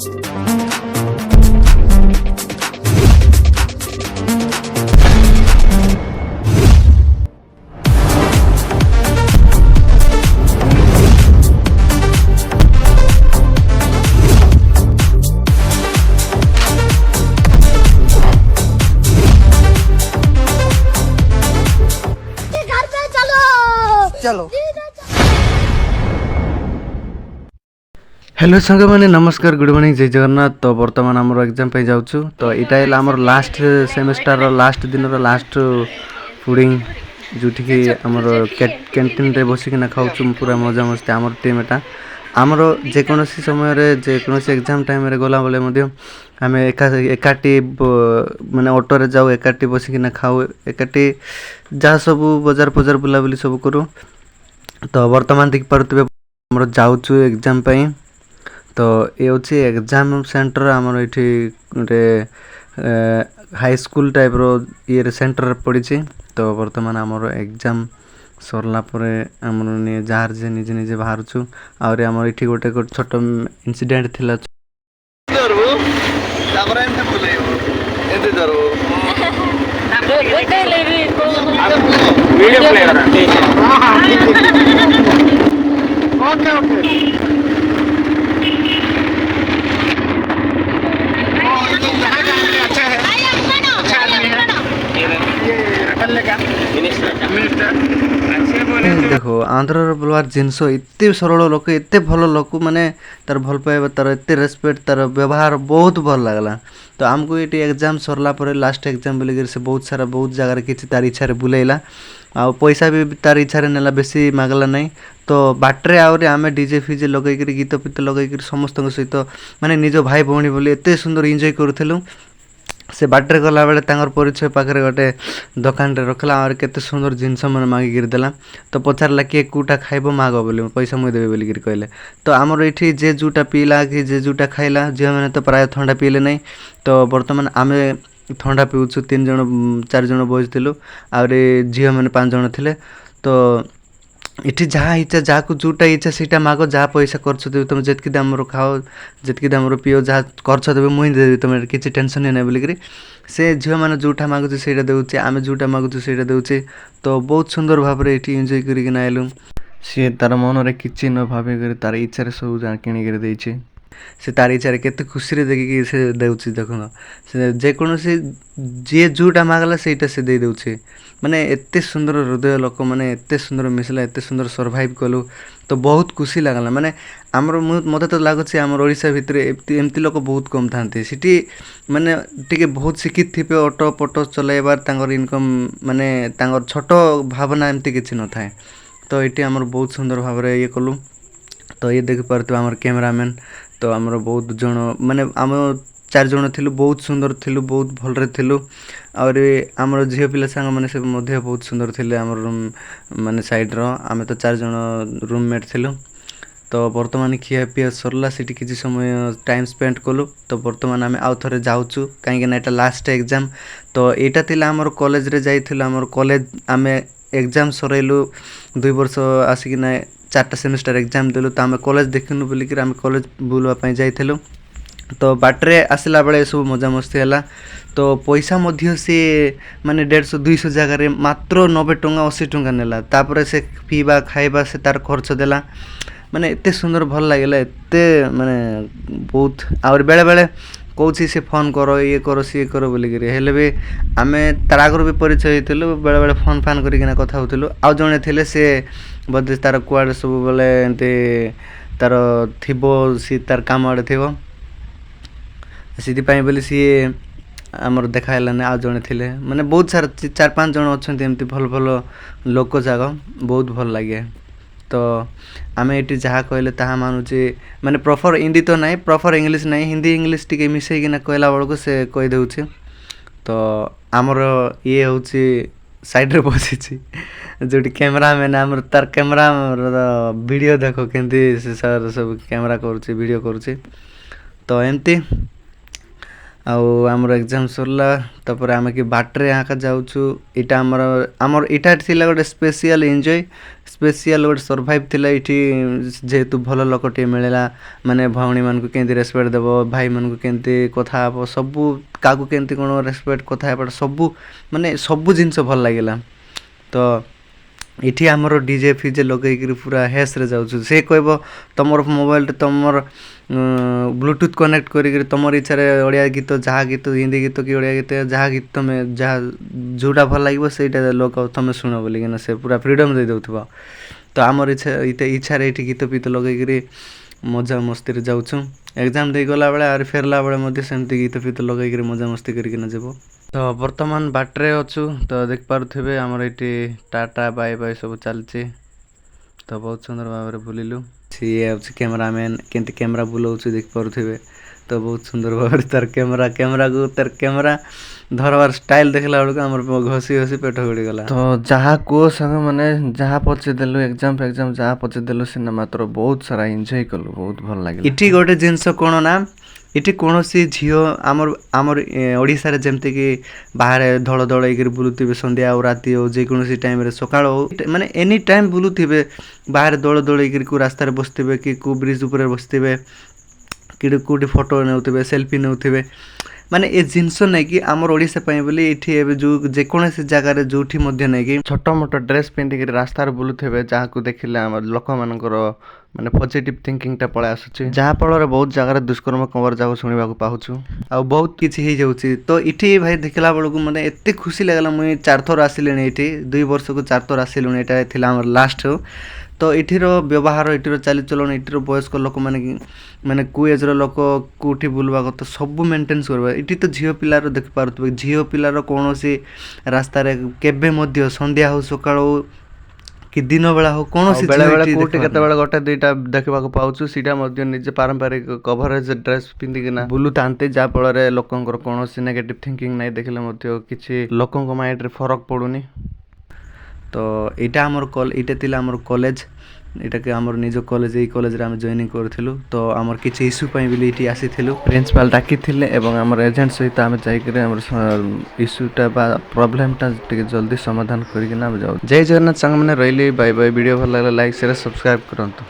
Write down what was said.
चलो हेलो सांग मैंने नमस्कार गुड मॉर्निंग जय जगन्नाथ। तो बर्तमान आमर एग्जाम पे जाऊँ तो यहाँ आमर लास्ट सेमेस्टर लास्ट दिन लास्ट फुडिंग जोटिकी आमर कैंटीन रे बसिकिना खाऊँ पूरा मजा मस्ती आमर टीम एटा आमर जेकोसी समय जेकोसी एग्जाम टाइम रे गला बेले आम एकाठी माने ऑटो रे जाऊ एकाठी बसिकिना खाऊ एकाठी जहाँ सब बजार बजार बुलाबुली सब करूँ। तो बर्तमान देख पारे आमर जाऊँ एग्जाम पाई। तो ये हूँ एग्जाम सेंटर आमर ये गोटे हाई स्कूल टाइप रो ये सेंटर पड़ी। तो बर्तमान आमर एग्जाम सरला परे आमर जार जे निजे निजे बाहर छु आउरे आमर इठी गोटे छोट इंसिडेंट थिला वीडियो प्ले करा ओके ओके देखो आंध्र बोलवार जिनस एत सरल लोक एत भल लोक माने तार भल पाइबा तार एत रेस्पेक्ट तार व्यवहार बहुत भल लगला। तो आमको ये एग्जाम सरला पर लास्ट एग्जाम बोलिक से बहुत सारा बहुत जगार किसी तार इच्छा बुलेला आ पैसा भी तार इच्छा नेला बेसी मागला नहीं। तो बाटरे आउरे आम डीजे फिजे लगेक गीत फीत लगेक समस्त सहित माने निज भाई भौणी बोली एत सुंदर एंजॉय करूँ। से बाटरे गला बेले तांगर परिचय पाखे गोटे दुकान रे रखला और केते सुंदर जिनस मन मागिक देला। तो पचारला किए कूटा खाइब माग बोली पैसा मुई देबे बोलिक कहले। तो आमर ये जे जूटा पीला कि जे जूटा खाइला झील मैंने तो प्राय ठंडा पीले नहीं। तो बर्तमान आम ठंडा पीऊँ 3 जन 4 जन बॉयज थिलु आउरे झील मैंने 5 जन थिले। तो इठी जहाँ इच्छा जहाँ को जोटा इच्छा सीटा माग जहाँ पैसा खर्च देवी तुम जितकी दाम खाओ जितकी दाम पीओ जहाँ खर्च देवे मुई देवी तुम किसी टेंशन नहीं बोलिक से झील मैंने जोटा मागुचे से देचे आम जोटा मागुचे से देचे। तो बहुत सुंदर भाव में ये एंजॉय करके आइलु सी तार मन में किसी न भाविक तार इच्छा सब किणिक देचे से तार इच्छा केते खुशी देखिक से देउछि देखो से जेकोसी जी जोटा मागला सेटा से दे देउछि माने एते सुंदर हृदय लोक माने एते सुंदर मिसला एते सुंदर सर्वाइव कलु। तो बहुत खुशी लागला माने आमर मते तो लागुछि आमर ओडिसा भितर एमती लोक बहुत कम थांती सिटी माने टिके बहुत शिक्षित थिबे ऑटो पटो चलाइबार तांगर इनकम माने तांगर छोट भावना एमती किछि न थाए। तो ये आमर बहुत सुंदर भाव में ये कलु। तो ये देख पारे आमर कैमरामैन तो आमर बहुत जन माने आम 4 जन थिलु बहुत सुंदर थिलु बहुत भलरे थिलु और आमर झील पिला सांग माने से मध्य बहुत सुंदर थिले आमर रूम माने साइड रो आमे तो 4 जन रूममेट थिलु। तो बर्तमान खिया पिया सरला सिटी किसी समय टाइम स्पेंड कलु। तो बर्तमान आमे आउ थरे जाउछु काहे ना एटा लास्ट एग्जाम। तो एटा थिला आमर कॉलेज रे जाइथिलु आमर कॉलेज आमे एग्जाम सरैलु 2 वर्ष आसिक ना 4टा सेमेस्टर एग्जाम देलु। तो आम कॉलेज देखनु बोलिक आम कॉलेज बुलवाई जाइलु। तो बाटरे आसला बेले सब मजा मस्ती है। तो पैसा मध्य सी माने 150-200 जगार मात्र 90 टंका 80 टंका नेला तापर से पीवा खाइबा से तार खर्च देला माने एते सुंदर भल लागला एते माने बहुत और बेले बेले कौन से फोन करो ये करो सी करो बोलिक हेले भी आम तार आगर भी परिचय होइथिलु बेले बेले फोन फान करिकिना कथा होथिलु। आउ जणे थिले से बदे तार कुआडे सब बेले एंते तार थिबो सी तार काम आड़े थिबो सीधी बोली सी आमर देखाला आ जड़े थे माने बहुत सारा 4-5 जन अच्छा एमती भल भल लोक जाग बहुत भल लगे। तो आम ये जहाँ कहले ताहा मानुचे माने प्रॉपर हिंदी तो नहीं प्रॉपर इंग्लिश नहीं हिंदी इंग्लिश टी मिसेकिना कहला बेलू से कहीदे। तो आमर ये हूँ साइड रे बसी जो कैमरामैन आमर तार कैमरा वीडियो देखो केंती से सर सब कैमरा करुचे वीडियो करुचे। तो एमती आमर एग्जाम सरला तापर आम कि बाटरे यहाँ जाऊँ इटा आमर इटा थिला गोटे स्पेशल एंजॉय ସ୍ପେସିଆଲ୍ ଗୋଟେ ସର୍ଭାଇଭ୍ ଥିଲା ଏଇଠି ଯେହେତୁ ଭଲ ଲୋକଟିଏ ମିଳିଲା ମାନେ ଭଉଣୀମାନଙ୍କୁ କେମିତି ରେସପେକ୍ଟ ଦେବ ଭାଇମାନଙ୍କୁ କେମିତି କଥା ହେବ ସବୁ କାହାକୁ କେମିତି କ'ଣ ରେସପେକ୍ଟ କଥା ହେବାଟା ସବୁ ମାନେ ସବୁ ଜିନିଷ ଭଲ ଲାଗିଲା। ତ ଏଠି ଆମର ଡିଜେ ଫିଜେ ଲଗେଇକିରି ପୁରା ହେସ୍ରେ ଯାଉଛୁ। ସେ କହିବ ତୁମର ମୋବାଇଲରେ ତୁମର ବ୍ଲୁଟୁଥ୍ କନେକ୍ଟ କରିକିରି ତୁମର ଇଚ୍ଛାରେ ଓଡ଼ିଆ ଗୀତ ଯାହା ଗୀତ ହିନ୍ଦୀ ଗୀତ କି ଓଡ଼ିଆ ଗୀତ ଯାହା ଗୀତ ତୁମେ ଯାହା ଯେଉଁଟା ଭଲ ଲାଗିବ ସେଇଟା ଲୋକ ତୁମେ ଶୁଣ ବୋଲିକିନା ସେ ପୁରା ଫ୍ରିଡ଼ମ୍ ଦେଇ ଦେଉଥିବ। ତ ଆମର ଇଚ୍ଛାରେ ଏଇଠି ଗୀତ ଫୀତ ଲଗେଇକିରି ମଜା ମସ୍ତିରେ ଯାଉଛୁ। ଏକ୍ଜାମ୍ ଦେଇ ଗଲାବେଳେ ଆହୁରି ଫେରିଲା ବେଳେ ମଧ୍ୟ ସେମିତି ଗୀତ ଫୀତ ଲଗେଇକିରି ମଜାମସ୍ତି କରିକିନା ଯିବୁ। ତ ବର୍ତ୍ତମାନ ବାଟରେ ଅଛୁ ତ ଦେଖିପାରୁଥିବେ ଆମର ଏଇଠି ଟାଟା ବାଏ ବାଏ ସବୁ ଚାଲିଛି। ତ ବହୁତ ସୁନ୍ଦର ଭାବରେ ବୁଲିଲୁ। ସିଏ ହେଉଛି କ୍ୟାମେରାମ୍ୟାନ୍ କେମିତି କ୍ୟାମେରା ବୁଲାଉଛି ଦେଖିପାରୁଥିବେ। ତ ବହୁତ ସୁନ୍ଦର ଭାବରେ ତାର କ୍ୟାମେରା ଧରବାର ଷ୍ଟାଇଲ୍ ଦେଖିଲା ବେଳକୁ ଆମର ଘଷି ଘଷି ପେଟ ଗଡ଼ିଗଲା। ତ ଯାହା କୁହ ସାଙ୍ଗମାନେ ଯାହା ପଚାରିଦେଲୁ ଏକ୍ଜାମ୍ ଯାହା ପଚାରିଦେଲୁ ସିନା ମାତ୍ର ବହୁତ ସାରା ଏନ୍ଜୟ କଲୁ ବହୁତ ଭଲ ଲାଗିଲା। ଏଠି ଗୋଟେ ଜିନିଷ କ'ଣ ନା ଏଠି କୌଣସି ଝିଅ ଆମର ଓଡ଼ିଶାରେ ଯେମିତିକି ବାହାରେ ଧଳ ଧଳ ହେଇକିରି ବୁଲୁଥିବେ ସନ୍ଧ୍ୟା ଆଉ ରାତି ହଉ ଯେକୌଣସି ଟାଇମ୍ରେ ସକାଳ ହଉ ମାନେ ଏନି ଟାଇମ୍ ବୁଲୁଥିବେ ବାହାରେ ଦୋଳ ହେଇକିରି କେଉଁ ରାସ୍ତାରେ ବସିଥିବେ କି କେଉଁ ବ୍ରିଜ୍ ଉପରେ ବସିଥିବେ କି କେଉଁଠି ଫଟୋ ନେଉଥିବେ ସେଲ୍ଫି ନେଉଥିବେ ମାନେ ଏ ଜିନିଷ ନେଇକି ଆମର ଓଡ଼ିଶା ପାଇଁ ବୋଲି ଏଠି ଏବେ ଯେଉଁ ଯେକୌଣସି ଜାଗାରେ ଯେଉଁଠି ମଧ୍ୟ ନେଇକି ଛୋଟ ମୋଟ ଡ୍ରେସ୍ ପିନ୍ଧିକିରି ରାସ୍ତାରେ ବୁଲୁଥିବେ ଯାହାକୁ ଦେଖିଲେ ଆମର ଲୋକମାନଙ୍କର ମାନେ ପଜିଟିଭ୍ ଥିଙ୍କିଂଟା ପଳାଇ ଆସୁଛି ଯାହାଫଳରେ ବହୁତ ଜାଗାରେ ଦୁଷ୍କର୍ମ ଖବର ଯାକ ଶୁଣିବାକୁ ପାଉଛୁ ଆଉ ବହୁତ କିଛି ହେଇଯାଉଛି। ତ ଏଠି ଭାଇ ଦେଖିଲା ବେଳକୁ ମାନେ ଏତେ ଖୁସି ଲାଗିଲା। ମୁଇଁ 4 ଥର ଆସିଲିଣି ଏଠି 2 ବର୍ଷକୁ 4 ଥର ଆସିଲିଣି। ଏଇଟା ଥିଲା ଆମର ଲାଷ୍ଟ। ତ ଏଠିର ବ୍ୟବହାର ଏଠିର ଚାଲିଚଳନ ଏଠିର ବୟସ୍କ ଲୋକମାନେ ମାନେ କେଉଁ ଏଜ୍ର ଲୋକ କେଉଁଠି ବୁଲିବା କଥା ସବୁ ମେଣ୍ଟେନ୍ସ କରିବା। ଏଠି ତ ଝିଅ ପିଲାର ଦେଖିପାରୁଥିବେ ଝିଅ ପିଲାର କୌଣସି ରାସ୍ତାରେ କେବେ ମଧ୍ୟ ସନ୍ଧ୍ୟା ହଉ ସକାଳ ହଉ କି ଦିନ ବେଳା ହଉ କୌଣସି ବେଳେବେଳେ କେଉଁଠି କେତେବେଳେ ଗୋଟେ ଦୁଇଟା ଦେଖିବାକୁ ପାଉଛୁ ସେଇଟା ମଧ୍ୟ ନିଜେ ପାରମ୍ପରିକ କଭରେଜ ଡ୍ରେସ୍ ପିନ୍ଧିକିନା ବୁଲୁଥାନ୍ତି ଯାହାଫଳରେ ଲୋକଙ୍କର କୌଣସି ନେଗେଟିଭ୍ ଥିଙ୍କିଂ ନାହିଁ ଦେଖିଲେ ମଧ୍ୟ କିଛି ଲୋକଙ୍କ ମାଇଣ୍ଡରେ ଫରକ ପଡ଼ୁନି। ତ ଏଇଟା ଥିଲା ଆମର କଲେଜ ଏଇଟାକି ଆମର ନିଜ କଲେଜ ଏଇ କଲେଜରେ ଆମେ ଜଏନିଂ କରିଥିଲୁ। ତ ଆମର କିଛି ଇସ୍ୟୁ ପାଇଁ ବୋଲି ଏଇଠି ଆସିଥିଲୁ ପ୍ରିନ୍ସିପାଲ୍ ଡାକିଥିଲେ ଏବଂ ଆମର ଏଜେଣ୍ଟ ସହିତ ଆମେ ଯାଇକରି ଆମର ଇସ୍ୟୁଟା ବା ପ୍ରୋବ୍ଲେମଟା ଟିକେ ଜଲ୍ଦି ସମାଧାନ କରିକିନା ଆମେ ଯାଉ। ଜୟ ଜଗନ୍ନାଥ ସାଙ୍ଗମାନେ ରହିଲି ବାଇ ବାଇ। ଭିଡ଼ିଓ ଭଲ ଲାଗିଲା ଲାଇକ୍ ସେୟାର ସବସ୍କ୍ରାଇବ୍ କରନ୍ତୁ।